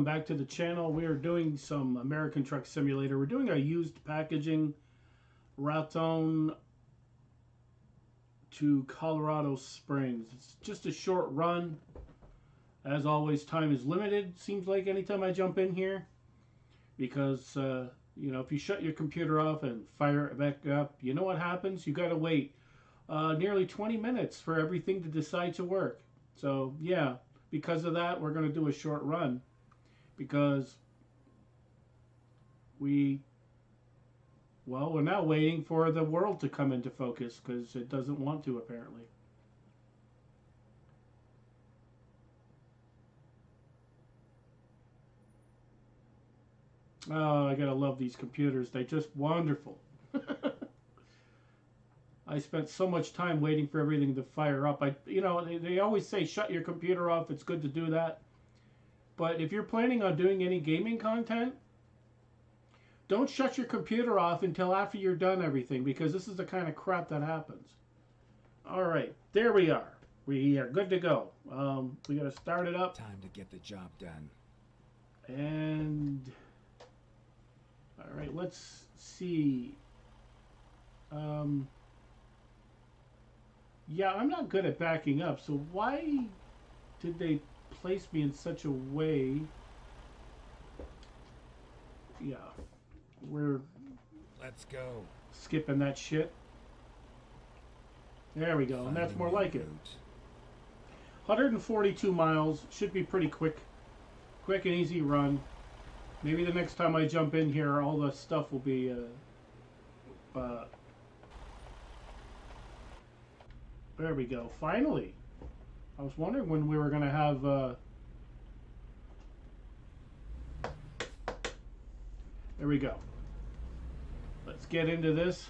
back to the channel. We are doing some American Truck Simulator. We're doing a used packaging Raton to Colorado Springs. It's just a short run. As always, time is limited, seems like, anytime I jump in here. Because, you know, if you shut your computer off and fire it back up, you know what happens? You got to wait nearly 20 minutes for everything to decide to work. So, yeah, because of that, we're going to do a short run. Because we're now waiting for the world to come into focus because it doesn't want to, apparently. Oh, I gotta love these computers. They're just wonderful. I spent so much time waiting for everything to fire up. They always say shut your computer off. It's good to do that. But if you're planning on doing any gaming content, don't shut your computer off until after you're done everything, because this is the kind of crap that happens. All right, there we are. We are good to go. We got to start it up. Time to get the job done. And all right, let's see. Yeah, I'm not good at backing up, so why did they place me in such a way? Yeah, let's go. Skipping that shit. There we go, and that's more like it. 142 miles, should be pretty quick and easy run. Maybe the next time I jump in here, all the stuff will be there we go. Finally. I was wondering when we were going to have there we go. Let's get into this.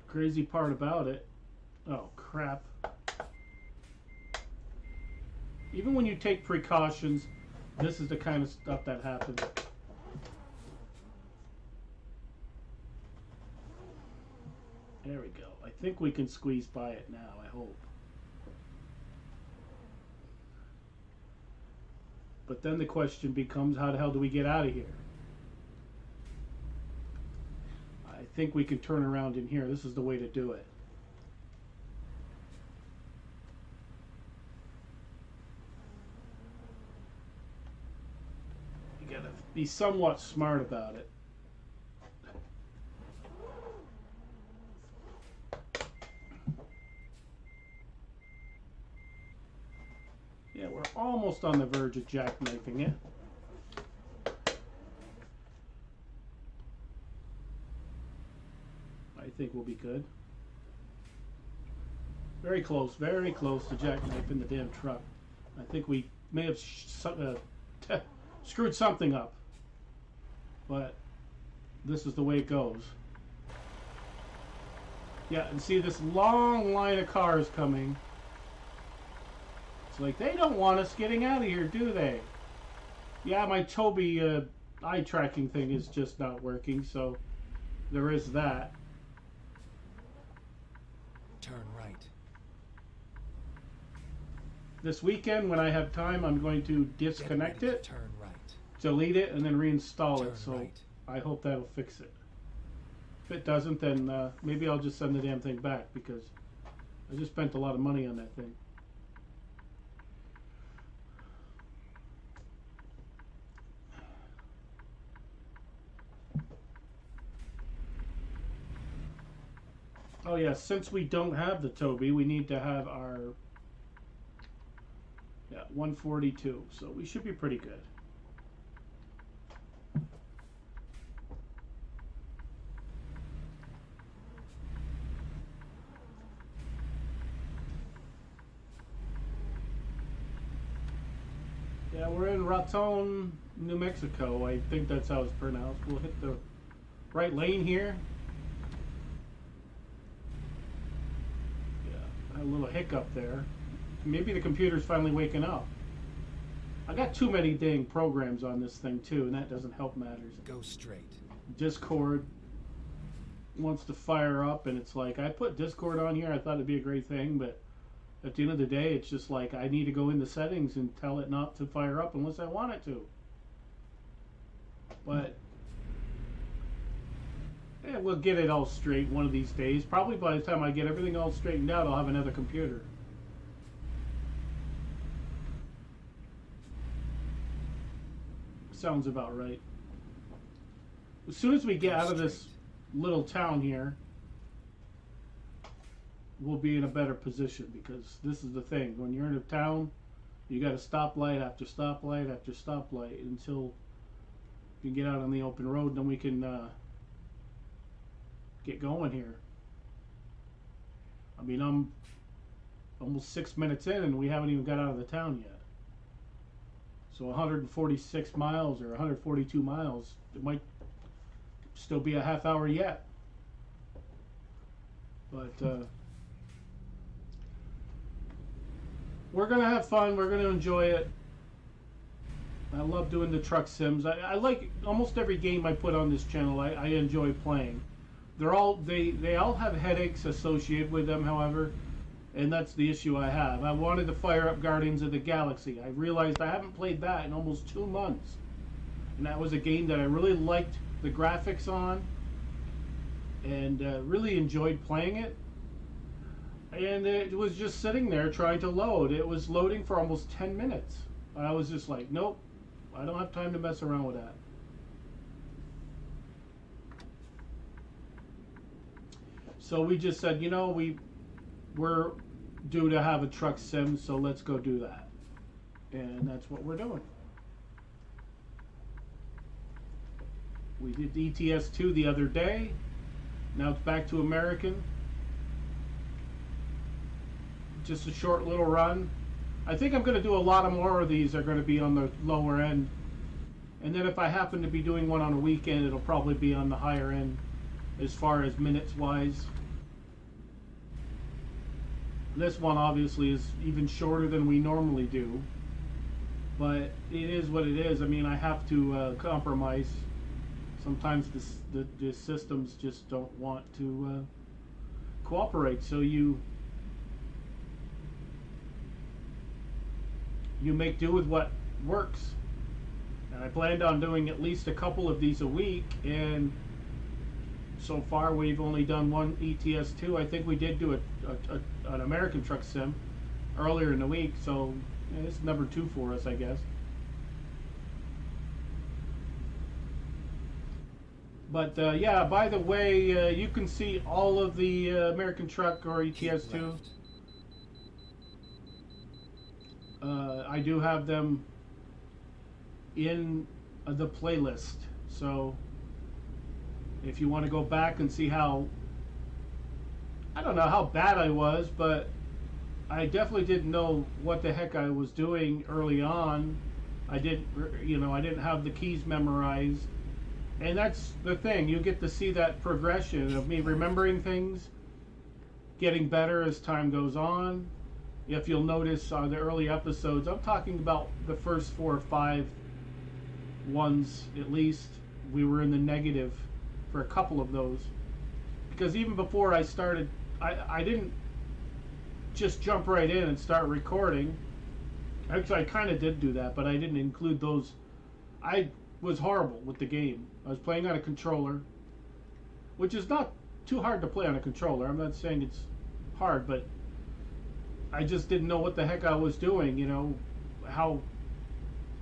Crazy part about it. Oh, crap. Even when you take precautions, this is the kind of stuff that happens. There we go. I think we can squeeze by it now, I hope. But then the question becomes, how the hell do we get out of here? I think we can turn around in here. This is the way to do it. You gotta be somewhat smart about it. Yeah, we're almost on the verge of jackknifing it. I think we'll be good. Very close to jackknifing the damn truck. I think we may have screwed something up. But this is the way it goes. Yeah, and see this long line of cars coming. Like, they don't want us getting out of here, do they? Yeah, my Toby eye tracking thing is just not working, so there is that. Turn right. This weekend, when I have time, I'm going to disconnect it, turn right. delete it, and then reinstall it. So right. I hope that'll fix it. If it doesn't, then maybe I'll just send the damn thing back, because I just spent a lot of money on that thing. Oh yeah, since we don't have the Toby, we need to have our 142, so we should be pretty good. Yeah, we're in Raton, New Mexico. I think that's how it's pronounced. We'll hit the right lane here. A little hiccup there. Maybe the computer's finally waking up. I got too many dang programs on this thing too, and that doesn't help matters. Go straight. Discord wants to fire up, and it's like, I put Discord on here. I thought it'd be a great thing, but At the end of the day, it's just like I need to go in the settings and tell it not to fire up unless I want it to. But yeah, we'll get it all straight one of these days. Probably by the time I get everything all straightened out, I'll have another computer. Sounds about right. As soon as we get out of this little town here, we'll be in a better position, because this is the thing. When you're in a town, you got to stoplight after stoplight after stoplight until you get out on the open road, and then we can get going here. I mean, I'm almost 6 minutes in and we haven't even got out of the town yet. So 146 miles or 142 miles, it might still be a half hour yet. But we're going to have fun. We're going to enjoy it. I love doing the truck sims. I like almost every game I put on this channel. I enjoy playing. They all have headaches associated with them, however, and that's the issue I have. I wanted to fire up Guardians of the Galaxy. I realized I haven't played that in almost 2 months, and that was a game that I really liked the graphics on, and really enjoyed playing it. And it was just sitting there trying to load. It was loading for almost 10 minutes. I was just like, nope, I don't have time to mess around with that. So we just said, you know, we're due to have a truck sim, so let's go do that. And that's what we're doing. We did ATS 2 the other day. Now it's back to American. Just a short little run. I think I'm going to do a lot of more of these. Are going to be on the lower end. And then if I happen to be doing one on a weekend, it'll probably be on the higher end as far as minutes wise. This one obviously is even shorter than we normally do, but it is what it is. I mean, I have to compromise. Sometimes the systems just don't want to cooperate, so you make do with what works. And I planned on doing at least a couple of these a week, and so far we've only done one ATS 2. I think we did do an American truck sim earlier in the week, so yeah, this is number 2 for us, I guess. But yeah, by the way, you can see all of the American truck or ATS 2. I do have them in the playlist, so if you want to go back and see how, I don't know how bad I was, but I definitely didn't know what the heck I was doing early on. I didn't have the keys memorized, and that's the thing. You get to see that progression of me remembering things, getting better as time goes on. If you'll notice on the early episodes, I'm talking about the first 4 or 5 ones at least, we were in the negative for a couple of those, because even before I started, I didn't just jump right in and start recording. Actually, I kind of did do that, but I didn't include those. I was horrible with the game. I was playing on a controller, which is not too hard to play on a controller. I'm not saying it's hard, but I just didn't know what the heck I was doing, you know, how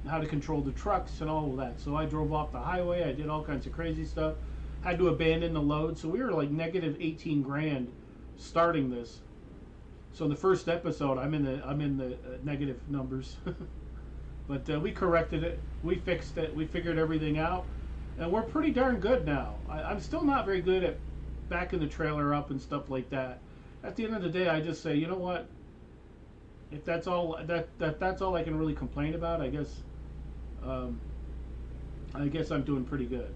to control the trucks and all of that. So I drove off the highway. I did all kinds of crazy stuff. Had to abandon the load. So we were like negative 18 grand starting this. So in the first episode, I'm in the negative numbers. But we corrected it. We fixed it. We figured everything out. And we're pretty darn good now. I'm still not very good at backing the trailer up and stuff like that. At the end of the day, I just say, you know what? If that's all that's all I can really complain about, I guess I'm doing pretty good.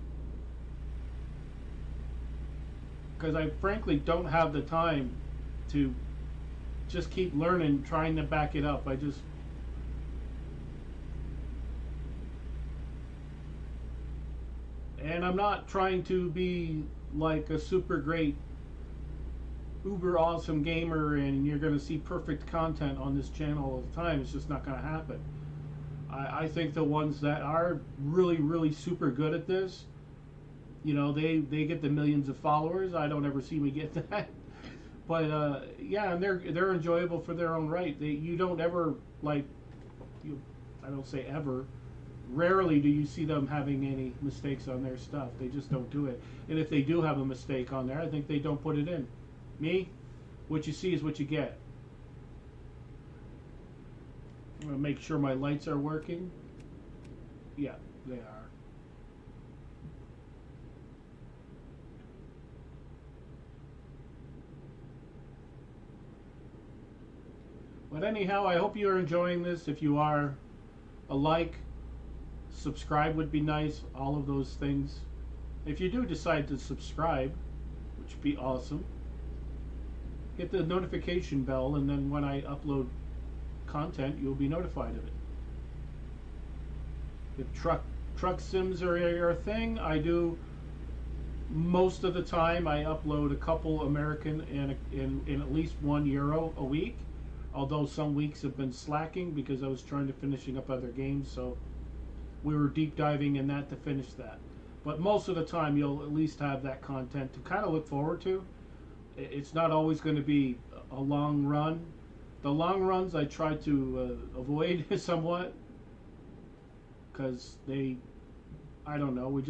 Because I frankly don't have the time to just keep learning, trying to back it up. And I'm not trying to be like a super great uber awesome gamer and you're going to see perfect content on this channel all the time. It's just not going to happen. I think the ones that are really, really super good at this, you know, they get the millions of followers. I don't ever see me get that. But yeah, and they're enjoyable for their own right. You don't ever like, I don't say ever. Rarely do you see them having any mistakes on their stuff. They just don't do it. And if they do have a mistake on there, I think they don't put it in. Me, what you see is what you get. I'm gonna make sure my lights are working. Yeah, they are. But anyhow, I hope you're enjoying this. If you are, a like, subscribe would be nice, all of those things. If you do decide to subscribe, which would be awesome, hit the notification bell, and then when I upload content, you'll be notified of it. If truck sims are your thing, I do most of the time. I upload a couple American and in at least €1 a week. Although some weeks have been slacking because I was trying to finishing up other games, so we were deep diving in that to finish that. But most of the time you'll at least have that content to kind of look forward to. It's not always going to be a long run. The long runs I try to avoid somewhat because I don't know,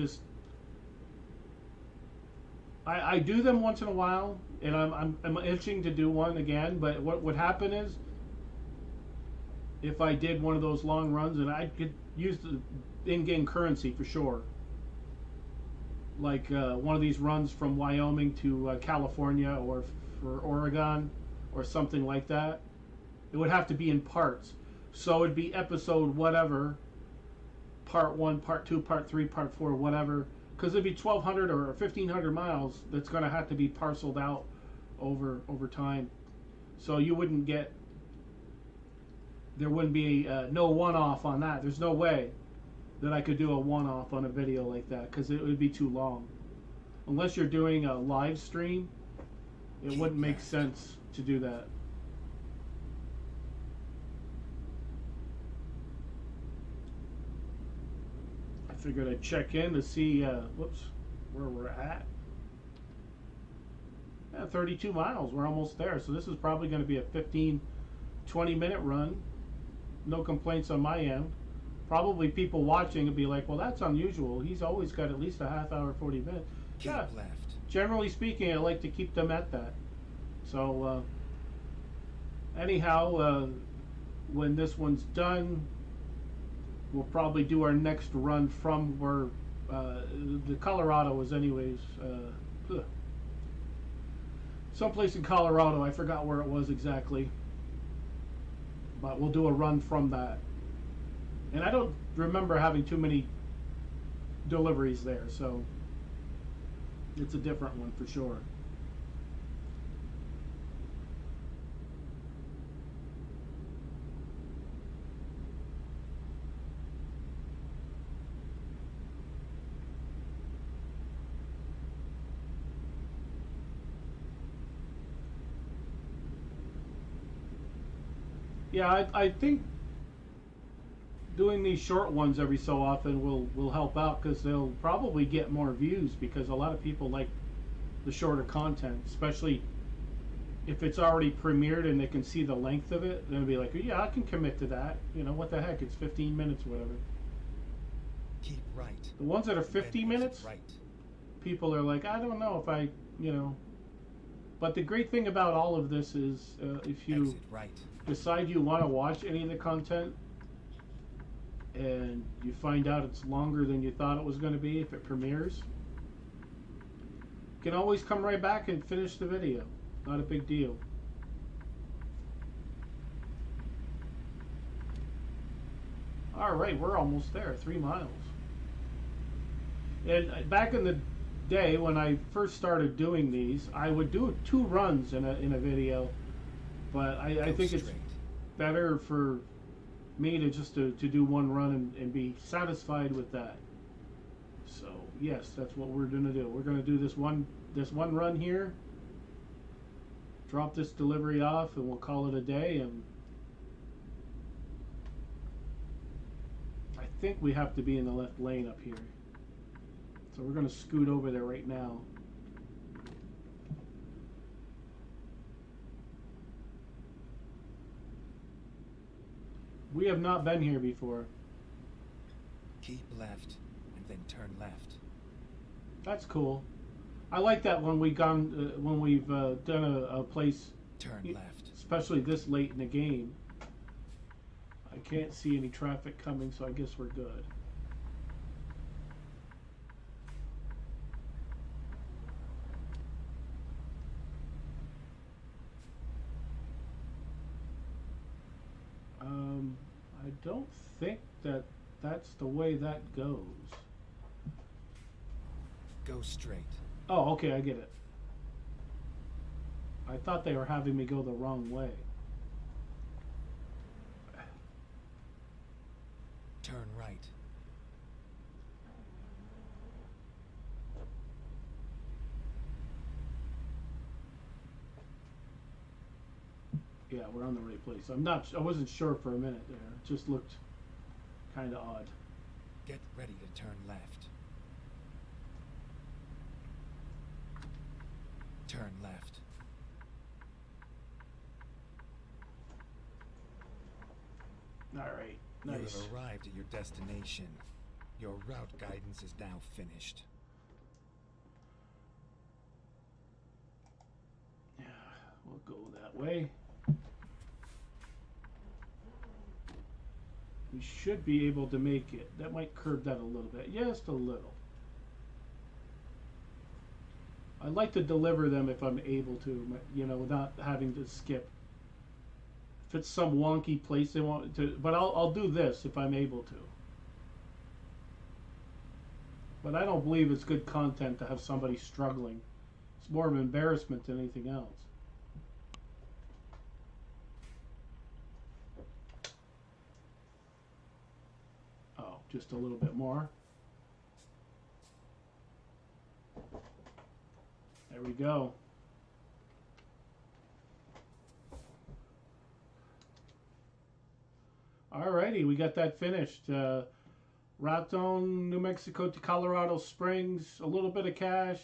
I do them once in a while, and I'm itching to do one again. But what would happen is, if I did one of those long runs, and I could use the in-game currency for sure, like one of these runs from Wyoming to California, or for Oregon, or something like that, it would have to be in parts. So it'd be episode whatever, part 1, part 2, part 3, part 4, whatever. Because it'd be 1,200 or 1,500 miles that's going to have to be parceled out over time. So you wouldn't get, there wouldn't be no one-off on that. There's no way that I could do a one-off on a video like that because it would be too long. Unless you're doing a live stream, it wouldn't make sense to do that. Figured I'd check in to see where we're at. Yeah, 32 miles. We're almost there. So this is probably going to be a 15-20 minute run. No complaints on my end. Probably people watching would be like, well, that's unusual. He's always got at least a half hour, 40 minutes. Keep Yeah, left. generally speaking, I like to keep them at that. So anyhow, when this one's done, we'll probably do our next run from where the Colorado was anyways. Someplace in Colorado, I forgot where it was exactly. But we'll do a run from that. And I don't remember having too many deliveries there, so it's a different one for sure. Yeah, I think doing these short ones every so often will help out because they'll probably get more views because a lot of people like the shorter content, especially if it's already premiered and they can see the length of it. They'll be like, yeah, I can commit to that. You know, what the heck? It's 15 minutes, whatever. Keep right. The ones that are 50 minutes, Right. people are like, I don't know if I, you know. But the great thing about all of this is if you Exit right. decide you want to watch any of the content and you find out it's longer than you thought it was going to be if it premieres, you can always come right back and finish the video. Not a big deal. Alright, we're almost there. 3 miles. And back in the day when I first started doing these, I would do 2 runs in a video, but I think it's better for me to just to do 1 run and be satisfied with that. So yes, that's what we're gonna do. We're gonna do this one run here, drop this delivery off and we'll call it a day. And I think we have to be in the left lane up here. So we're going to scoot over there right now. We have not been here before. Keep left and then turn left. That's cool. I like that when we've done a place, Turn left. especially this late in the game. I can't see any traffic coming, so I guess we're good. I don't think that that's the way that goes. Go straight. Oh, okay, I get it. I thought they were having me go the wrong way. Turn right. Yeah, we're on the right place. I wasn't sure for a minute there. It just looked kind of odd. Get ready to turn left. Turn left. All right, You nice. have arrived at your destination. Your route guidance is now finished. Yeah, we'll go that way. We should be able to make it. That might curve that a little bit. Just a little. I'd like to deliver them if I'm able to, you know, without having to skip. If it's some wonky place they want to, but I'll do this if I'm able to. But I don't believe it's good content to have somebody struggling. It's more of an embarrassment than anything else. Oh, just a little bit more. There we go. Alrighty, we got that finished. Raton, New Mexico to Colorado Springs, a little bit of cash.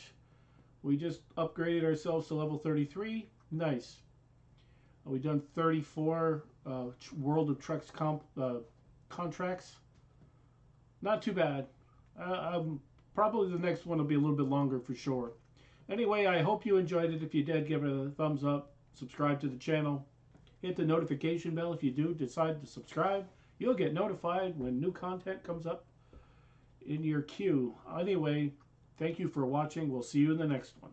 We just upgraded ourselves to level 33. Nice. We done 34 World of Trucks contracts. Not too bad. Probably the next one will be a little bit longer for sure. Anyway, I hope you enjoyed it. If you did, give it a thumbs up. Subscribe to the channel. Hit the notification bell if you do decide to subscribe. You'll get notified when new content comes up in your queue. Anyway, thank you for watching. We'll see you in the next one.